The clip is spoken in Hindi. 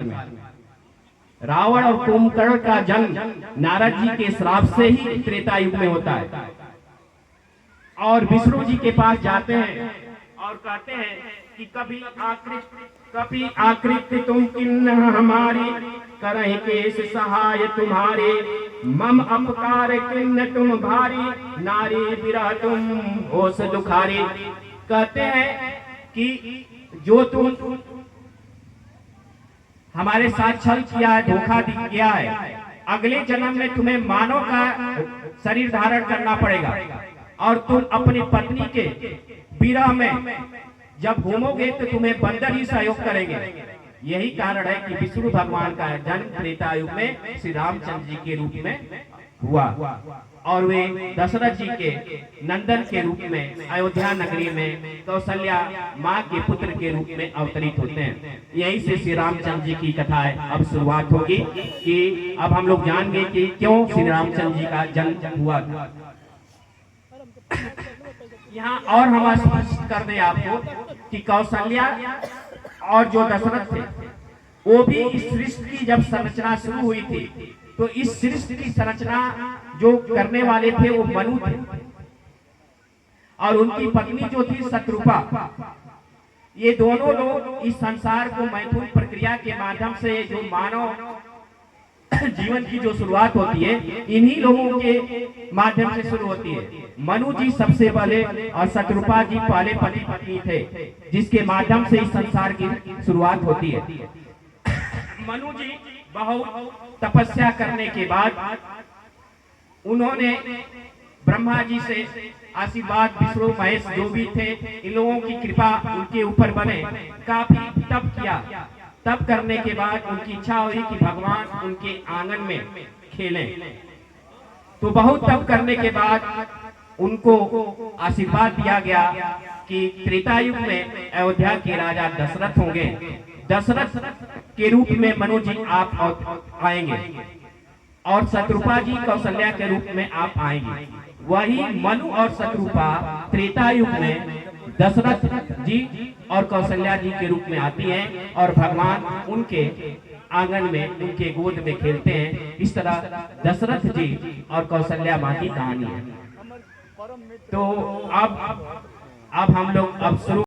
में। रावण और कुंभकर्ण का जन्म नारद जी के श्राप से ही त्रेता युग में होता है। और विष्णु जी के पास जाते हैं और कहते हैं कि कभी आकृत तुम किन्न हमारी, करहि केश सहाय तुम्हारे, मम अपकार किन्न तुम भारी, नारी विरह तुम होश दुखारी। कहते हैं कि जो तुम हमारे साथ छल किया है, धोखा किया है, अगले जन्म में तुम्हें मानव का शरीर धारण करना पड़ेगा और तुम अपनी पत्नी के विरह में जब घूमोगे तो तुम्हें बंदर ही सहयोग करेंगे। यही कारण है कि विष्णु भगवान का जन्म त्रेता युग में श्री रामचंद्र जी के रूप में हुआ और वे दशरथ जी के नंदन के रूप में अयोध्या नगरी में कौशल्या माँ के पुत्र के रूप में अवतरित होते हैं। यही से श्री रामचंद्र जी की कथा है अब शुरुआत होगी कि अब हम लोग जानेंगे कि क्यों श्री रामचंद्र जी का जन्म हुआ। यहाँ और हम स्पष्ट कर दें आपको कि कौशल्या और जो दशरथ थे वो भी इस सृष्टि की जब संरचना शुरू हुई थी तो इस सृष्टि की संरचना जो करने वाले थे वो मनु थे और उनकी पत्नी जो थी शत्रुपा। ये दोनों लोग इस संसार को मैथुन प्रक्रिया के माध्यम से जो मानव जीवन की जो शुरुआत होती है इन्हीं लोगों के माध्यम से शुरू होती है। मनु जी सबसे पहले और शत्रुपा जी पहले पति पत्नी थे जिसके माध्यम से इस संसार की शुरुआत होती है। मनु जी बहुत तपस्या करने के बाद उन्होंने ब्रह्मा जी से आशीर्वाद, विष्णु महेश जो भी थे इन लोगों की कृपा उनके ऊपर बने, काफी तप किया। तप करने के बाद उनकी इच्छा हुई कि भगवान उनके आंगन में खेलें। तो बहुत तप करने के बाद उनको आशीर्वाद दिया गया कि त्रेता युग में अयोध्या के राजा दशरथ होंगे। दशरथ के रूप में मनु जी आप आएंगे और शत्रुपा जी कौशल्या के रूप में आप आएंगे। वही मनु और शत्रुपा त्रेता युग में दशरथ जी और कौशल्या जी के रूप में आती हैं और भगवान उनके आंगन में उनके गोद में खेलते हैं। इस तरह दशरथ जी और कौशल्या माँ की कहानी है। तो अब हम लोग शुरू